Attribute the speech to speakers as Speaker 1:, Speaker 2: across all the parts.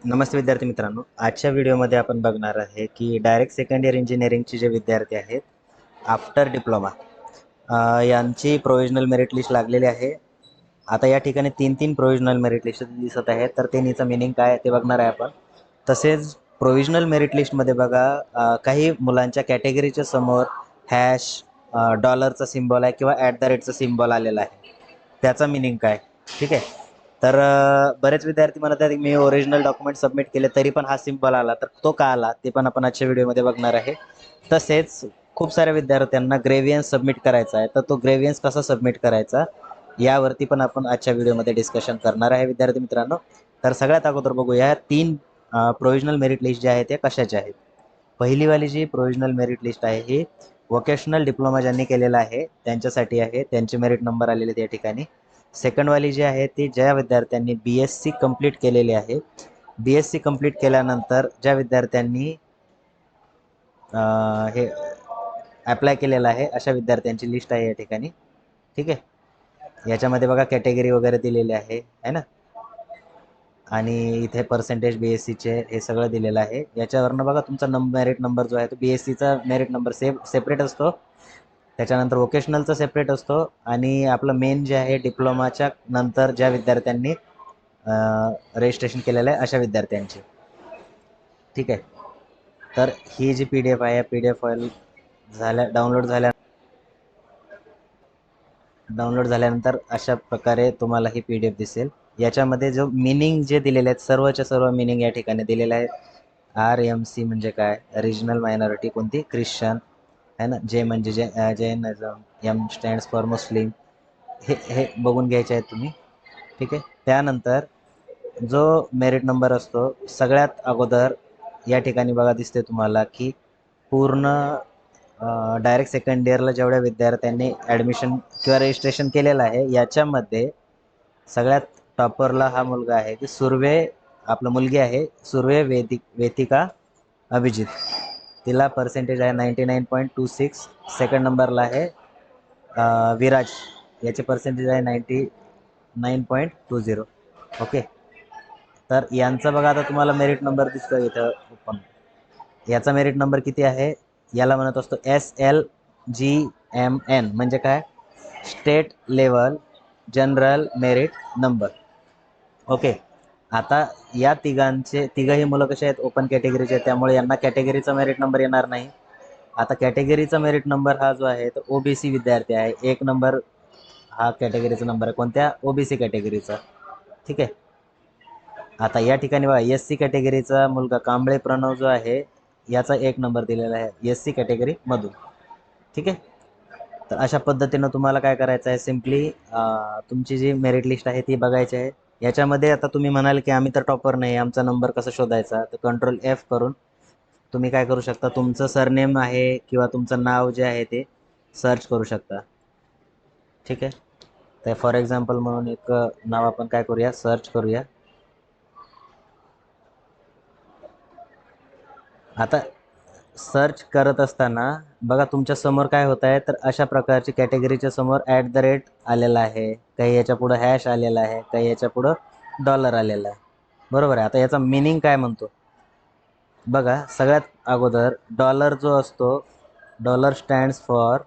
Speaker 1: नमस्ते विद्यार्थी मित्रांनो, आजच्या व्हिडिओमध्ये आपण बघणार आहे की डायरेक्ट सेकंड इयर इंजिनिअरिंगचे जे विद्यार्थी आहेत आफ्टर डिप्लोमा यांची प्रोविजनल मेरिट लिस्ट लागलेली आहे. आता या ठिकाणी 3 प्रोविजनल मेरिट लिस्ट दिसत आहेत, तर त्यांचं मिनिंग काय ते बघणार आहे आपण. तसेच प्रोविजनल मेरिट लिस्टमध्ये बघा काही मुलांच्या कॅटेगरीच्या समोर हॅश डॉलरचा सिम्बॉल आहे किंवा @ सिम्बॉल आलेला आहे. त्याचा मिनिंग काय, ठीक आहे. तर बरेच विद्यार्थी म्हणत आहेत की मी ओरिजिनल डॉक्युमेंट सबमिट केले तरी पण हा सिम्बॉल आला, तर तो का आला ते पण आपण आजच्या व्हिडिओमध्ये बघणार आहे. तसेच खूप साऱ्या विद्यार्थ्यांना ग्रेव्हियन्स सबमिट करायचा आहे, तर तो ग्रेव्हियन्स कसा सबमिट करायचा यावरती पण आपण आजच्या व्हिडिओमध्ये डिस्कशन करणार आहे विद्यार्थी मित्रांनो. तर सगळ्यात अगोदर बघूया 3 प्रोविजनल मेरिट लिस्ट ज्या आहेत त्या कशाच्या आहेत. पहिलीवाली जी प्रोविजनल मेरिट लिस्ट आहे ही वोकेशनल डिप्लोमा ज्यांनी केलेला आहे त्यांच्यासाठी आहे, त्यांचे मेरिट नंबर आलेले त्या ठिकाणी. सेकंडवाली जी आहे ती ज्या विद्यार्थ्यांनी BSc कंप्लीट केलेली आहे, BSc कंप्लीट केल्यानंतर ज्या विद्यार्थ्यांनी हे अप्लाय केलेलं आहे अशा विद्यार्थ्यांची लिस्ट आहे या ठिकाणी, ठीक आहे. याच्यामध्ये बघा कॅटेगरी वगैरे दिलेली आहे ना, आणि इथे पर्सेंटेज BScचे हे सगळं दिलेलं आहे. याच्यावरनं बघा तुमचा मेरिट नंबर जो आहे तो BScचा मेरिट नंबर सेपरेट असतो, त्याच्यानंतर वोकेशनलचा सेपरेट असतो, आणि आपलं मेन जे आहे डिप्लोमाच्या नंतर ज्या विद्यार्थ्यांनी रजिस्ट्रेशन केलेलं आहे अशा विद्यार्थ्यांची, ठीक आहे. तर ही जी PDF आहे PDF फाईल डाउनलोड झाल्यानंतर अशा प्रकारे तुम्हाला ही PDF दिसेल. याच्यामध्ये जो मिनिंग जे दिलेले आहेत सर्वच्या सर्व मिनिंग या ठिकाणी दिलेले आहेत. RMC म्हणजे काय, रिजनल मायनॉरिटी कोणती, ख्रिश्चन आहे ना, जे म्हणजे Jainism, M stands for Muslim, हे बघून घ्यायचे आहेत तुम्ही, ठीक आहे. त्यानंतर जो मेरिट नंबर असतो सगळ्यात अगोदर या ठिकाणी बघा दिसते तुम्हाला की पूर्ण डायरेक्ट सेकंड इयरला जेवढ्या विद्यार्थ्यांनी ॲडमिशन किंवा रजिस्ट्रेशन केलेलं आहे याच्यामध्ये सगळ्यात टॉपरला हा मुलगा आहे की मुलगी आहे सुर्वे वेतिका अभिजित. तिला पर्सेंटेज आहे 99.26. सेकंड नंबरला आहे विराज, याचे पर्सेंटेज आहे 99.20. ओके. तर यांचा बघा आता तुम्हाला मेरिट नंबर दिसतो इथं ओपन. याचा मेरिट नंबर किती आहे, याला म्हणत असतो SLGMN म्हणजे काय, state level general merit number. Okay. आता या तिघही मुलं कसे आहेत, ओपन कॅटेगरीचे आहेत, त्यामुळे यांना कॅटेगरीचा मेरिट नंबर येणार नाही. आता कॅटेगरीचा मेरिट नंबर हा जो आहे तो OBC विद्यार्थी आहे. 1 नंबर हा कॅटेगरीचा नंबर आहे, कोणत्या, OBC कॅटेगरीचा, ठीक आहे. आता या ठिकाणी बघा SC कॅटेगरीचा मुलगा कांबळे प्रणव जो आहे याचा 1 नंबर दिलेला आहे SC कॅटेगरी मधून, ठीक आहे. तर अशा पद्धतीनं तुम्हाला काय करायचं आहे, सिम्पली तुमची जी मेरिट लिस्ट आहे ती बघायची आहे. याच्यामध्ये आता तुम्ही म्हणाल की आम्ही तर टॉपर नाही, आमचा नंबर कसा शोधायचा, तर कंट्रोल F करून तुम्ही काय करू शकता, तुमचं सरनेम आहे किंवा तुमचं नाव जे आहे ते सर्च करू शकता, ठीक आहे. तर फॉर एक्झाम्पल म्हणून एक नाव आपण काय करूया, सर्च करूया. आता सर्च करत असताना बघा तुमच्या समोर काय होत आहे, तर अशा प्रकारची कॅटेगरीच्या समोर @ आलेला आहे, काही याच्या पुढं हॅश आलेला आहे, काही याच्या पुढं डॉलर आलेला आहे, बरोबर आहे. आता याचा मिनिंग काय म्हणतो बघा. सगळ्यात अगोदर डॉलर जो असतो, डॉलर स्टँड्स फॉर,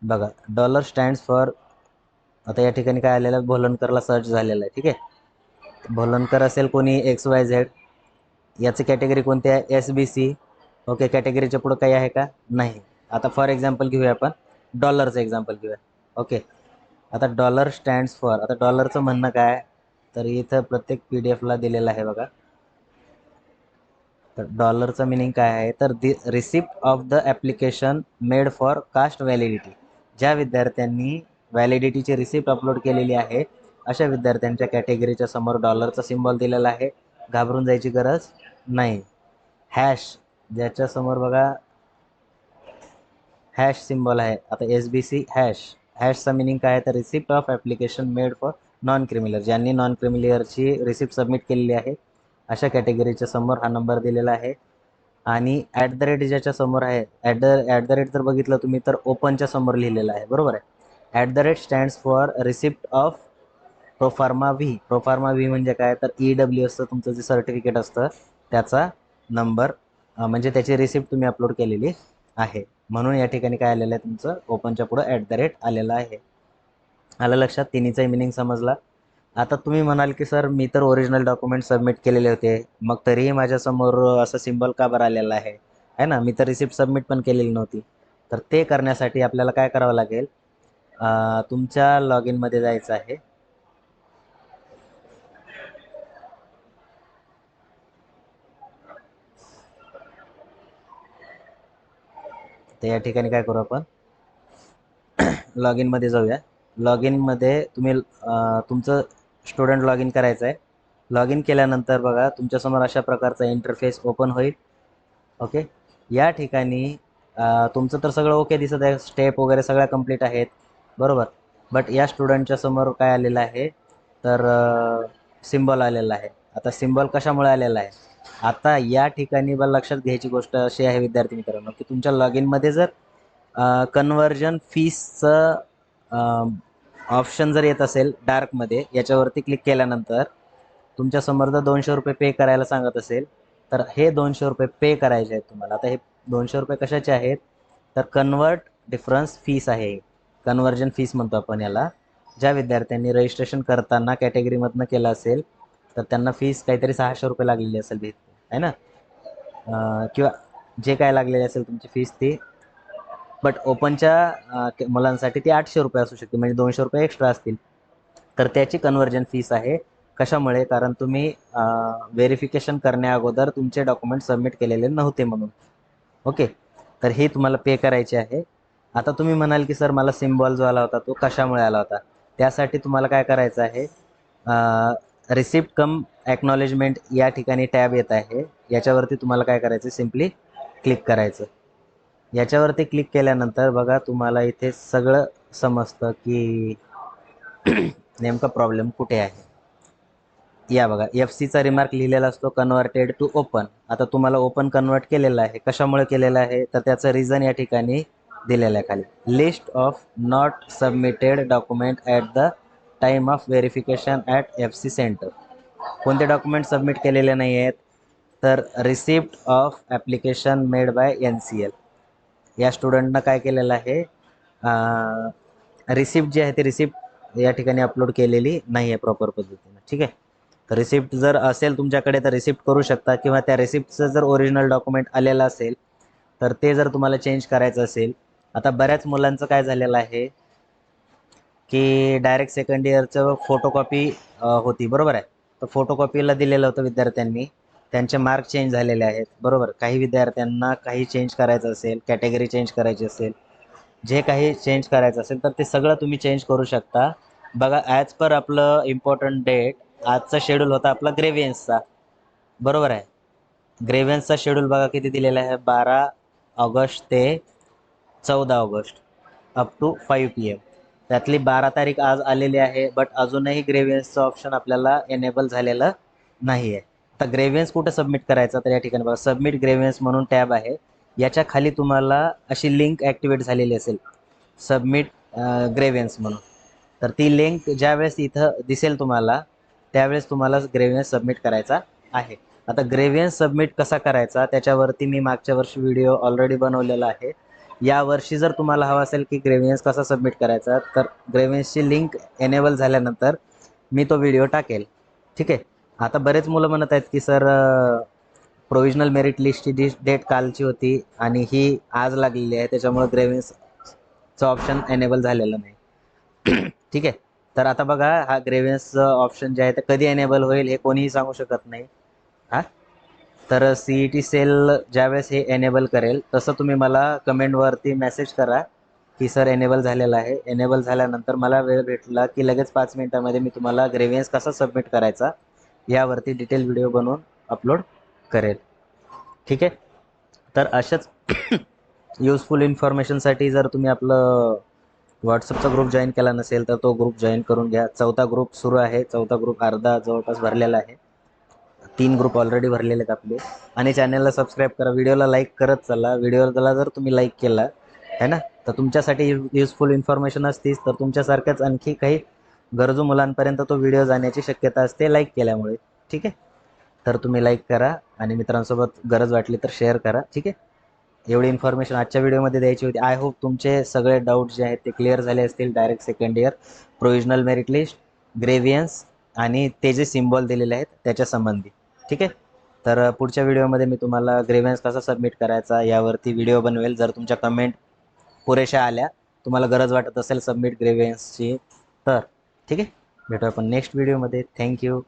Speaker 1: बघा डॉलर स्टँड्स फॉर, आता या ठिकाणी काय आलेलं आहे, भोलनकरला सर्च झालेलं आहे, ठीक आहे. भोलनकर असेल कोणी XYZ, याची कॅटेगरी कोणती आहे, SBC. ओके. कॅटेगरीच्या पुढं काही आहे का, नाही. आता फॉर एक्झाम्पल घेऊया आपण, डॉलरचं एक्झाम्पल घेऊया. ओके. आता डॉलर स्टँड्स फॉर, आता डॉलरचं म्हणणं काय, तर इथं प्रत्येक PDFला दिलेलं आहे बघा. तर डॉलरचं मिनिंग काय आहे, तर receipt of the application made for caste validity. ज्या विद्यार्थ्यांनी व्हॅलिडिटीची रिसिप्ट अपलोड केलेली आहे अशा विद्यार्थ्यांच्या कॅटेगरीच्या समोर डॉलरचा सिम्बॉल दिलेला आहे, घाबरून जायची गरज नाही. हॅश, ज्याच्यासमोर बघा हॅश सिम्बॉल आहे, आता SBC हॅश, हॅशचा मिनिंग काय आहे, तर receipt of application made for non creamy layer. ज्यांनी नॉन क्रिमिलियरची रिसिप्ट सबमिट केलेली आहे अशा कॅटेगरीच्या समोर हा नंबर दिलेला आहे. आणि @ ज्याच्या समोर आहे, @ जर बघितलं तुम्ही तर ओपनच्या समोर लिहिलेलं आहे, बरोबर आहे. @ Stands for receipt of proforma V म्हणजे काय, तर EW असतं तुमचं जे सर्टिफिकेट असतं त्याचा नंबर, म्हणजे त्याची रिसिप्ट तुम्ही अपलोड केलेली आहे, म्हणून या ठिकाणी काय आलेलं आहे, तुमचं ओपनच्या पुढं @ आलेलं आहे. आलं लक्षात? तिन्हीचाही मिनिंग समजला. आता तुम्ही म्हणाल की सर मी तर ओरिजिनल डॉक्युमेंट सबमिट केलेले होते, मग तरीही माझ्यासमोर असं सिम्बॉल का बरं आलेला आहे ना, मी तर रिसिप्ट सबमिट पण केलेली नव्हती. तर ते करण्यासाठी आपल्याला काय करावं लागेल, तुमच्या लॉग इनमध्ये जायचं आहे. तर या ठिकाणी काय करू आपण, लॉग इनमध्ये जाऊया. लॉग इनमध्ये तुम्ही तुमचं स्टुडंट लॉग इन करायचं आहे. लॉग इन केल्यानंतर बघा तुमच्यासमोर अशा प्रकारचा इंटरफेस ओपन होईल. ओके, या ठिकाणी तुमचं तर सगळं ओके दिसत आहे, स्टेप वगैरे सगळ्या कंप्लीट आहेत, बरोबर. बट या स्टुडंटच्या समोर काय आलेलं आहे, तर सिम्बॉल आलेला आहे. आता सिम्बॉल कशामुळे आलेला आहे, आता या ठिकाणी बघा लक्षात घ्यायची गोष्ट अशी आहे विद्यार्थी मित्रांनो, की तुमच्या लॉग इनमध्ये जर कन्व्हर्जन फीसचं ऑप्शन जर येत असेल डार्कमध्ये, याच्यावरती क्लिक केल्यानंतर तुमच्यासमोर जर ₹200 पे करायला सांगत असेल, तर हे ₹200 पे करायचे आहेत तुम्हाला. आता हे ₹200 कशाचे आहेत, तर कन्व्हर्ट डिफरन्स फीस आहे, कन्व्हर्जन फीस म्हणतो आपण याला. ज्या विद्यार्थ्यांनी रजिस्ट्रेशन करताना कॅटेगरीमधनं केलं असेल, तर त्यांना फीस काहीतरी ₹600 लागलेली असेल आहे ना, किंवा जे काय लागलेली असेल तुमची फीस ती. बट ओपनच्या मुलांसाठी ती ₹800 असू शकते, म्हणजे ₹200 एक्स्ट्रा असतील. तर त्याची कन्व्हर्जन फीस आहे. कशामुळे, कारण तुम्ही व्हेरिफिकेशन करण्या अगोदर तुमचे डॉक्युमेंट सबमिट केलेले नव्हते म्हणून. ओके, तर हे तुम्हाला पे करायचे आहे. आता तुम्ही म्हणाल की सर मला सिम्बॉल जो आला होता तो कशामुळे आला होता, त्यासाठी तुम्हाला काय करायचं आहे, रिसिप्ट कम ॲक्नॉलेजमेंट या ठिकाणी टॅब येत आहे, याच्यावरती तुम्हाला काय करायचं, सिम्पली क्लिक करायचं. याच्यावरती क्लिक केल्यानंतर बघा तुम्हाला इथे सगळं समजतं की नेमका प्रॉब्लेम कुठे आहे. या बघा FC चा रिमार्क लिहिलेला असतो कन्व्हर्टेड टू ओपन. आता तुम्हाला ओपन कन्वर्ट केलेलं आहे, कशामुळे केलेलं आहे, तर त्याचं रिझन या ठिकाणी दिलेलं आहे खाली. List of not submitted document at the time of verification at FC centre. कोणते डॉक्युमेंट सबमिट केलेले नाही आहेत, तर receipt of application made by NCL. या स्टुडंटनं काय केलेलं आहे, रिसिप्ट जी आहे ती रिसिप्ट या ठिकाणी अपलोड केलेली नाही आहे प्रॉपर पद्धतीने. ठीक आहे, तर रिसिप्ट जर असेल तुमच्याकडे तर रिसिप्ट करू शकता, किंवा त्या रिसिप्टचं जर ओरिजिनल डॉक्युमेंट आलेलं असेल तर ते जर तुम्हाला चेंज करायचं असेल. आता बऱ्याच मुलांचं काय झालेलं आहे की डायरेक्ट सेकंड इयरचं फोटोकॉपी होती, बरोबर आहे. तर फोटोकॉपीला दिलेलं होतं विद्यार्थ्यांनी, त्यांचे मार्क चेंज झालेले आहेत, बरोबर. काही विद्यार्थ्यांना काही चेंज करायचं असेल, कॅटेगरी चेंज करायची असेल, जे काही चेंज करायचं असेल तर ते सगळं तुम्ही चेंज करू शकता. बघा ॲज पर आपलं इम्पॉर्टंट डेट, आजचा शेड्यूल होता आपला ग्रेव्हियन्सचा, बरोबर आहे. ग्रेव्हियन्सचा शेड्यूल बघा किती दिलेला आहे, 12 ऑगस्ट ते 14 ऑगस्ट अप टू 5 PM. त्यातली 12 तारीख आज आलेली आहे, बट अजूनही ग्रेव्हियन्सचं ऑप्शन आपल्याला एनेबल झालेलं नाही आहे. आता ग्रेव्हियन्स कुठं सबमिट करायचा, तर या ठिकाणी बघा सबमिट ग्रेव्हियन्स म्हणून टॅब आहे, याच्या खाली तुम्हाला अशी लिंक ॲक्टिवेट झालेली असेल, सबमिट ग्रेव्हियन्स म्हणून. तर ती लिंक ज्यावेळेस इथं दिसेल तुम्हाला, त्यावेळेस तुम्हाला ग्रेव्हियन्स सबमिट करायचा आहे. आता ग्रेव्हियन्स सबमिट कसा करायचा त्याच्यावरती मी मागच्या वर्षी व्हिडिओ ऑलरेडी बनवलेला आहे. यावर्षी जर तुम्हाला हवा असेल की ग्रेव्हियन्स कसा सबमिट करायचा, तर ग्रेव्हियन्सची लिंक एनेबल झाल्यानंतर मी तो व्हिडिओ टाकेल. ठीक आहे, आता बरेच मुलं म्हणत आहेत की सर प्रोव्हिजनल मेरिट लिस्टची डेट कालची होती आणि ही आज लागलेली आहे, त्याच्यामुळे ग्रेव्हियन्सचं ऑप्शन एनेबल झालेलं नाही. ठीक आहे, तर आता बघा हा ग्रेव्हियन्सचं ऑप्शन जे आहे ते कधी एनेबल होईल हे कोणीही सांगू शकत नाही. हां, तर CET सेल ज्यावेळेस हे एनेबल करेल तसं तुम्ही मला कमेंटवरती मेसेज करा की सर एनेबल झालेलं आहे. एनेबल झाल्यानंतर मला वेळ भेटला की लगेच 5 मिनिटामध्ये मी तुम्हाला ग्रेव्हियन्स कसा सबमिट करायचा यावरती डिटेल व्हिडिओ बनवून अपलोड करेल. ठीक आहे, तर अशाच युजफुल इन्फॉर्मेशनसाठी जर तुम्ही आपलं व्हॉट्सअपचा ग्रुप जॉईन केला नसेल तर तो ग्रुप जॉईन करून घ्या. 4था ग्रुप सुरू आहे, 4था ग्रुप अर्धा जवळपास भरलेला आहे, 3 ग्रुप ऑलरेडी भरलेले आहेत आपले. आणि चॅनलला सबस्क्राईब करा, व्हिडिओला लाईक करत चला. व्हिडिओला जर तुम्ही लाईक केला आहे ना, तर तुमच्यासाठी युजफुल इन्फॉर्मेशन असतीच, तर तुमच्यासारख्याच आणखी काही गरजू मुलांपर्यंत तो व्हिडिओ जाण्याची शक्यता असते लाईक केल्यामुळे. ठीक आहे, तर तुम्ही लाईक करा आणि मित्रांसोबत गरज वाटली तर शेअर करा. ठीक आहे, एवढी इन्फॉर्मेशन आजच्या व्हिडिओमध्ये द्यायची होती. आय होप तुमचे सगळे डाऊट्स जे आहेत ते क्लिअर झाले असतील. Direct second year, provisional merit list, grievance आणि ते जे सिम्बॉल दिलेले आहेत त्याच्या संबंधी. ठीक आहे, तर पुढच्या व्हिडिओमध्ये मी तुम्हाला ग्रेव्हियन्स कसा सबमिट करायचा यावरती व्हिडिओ बनवेल. जर तुमच्या कमेंट पुरेशा आल्या, तुम्हाला गरज वाटत असेल सबमिट ग्रेव्हियन्सची तर. ठीक आहे, भेटू आपण नेक्स्ट व्हिडिओमध्ये. थँक्यू.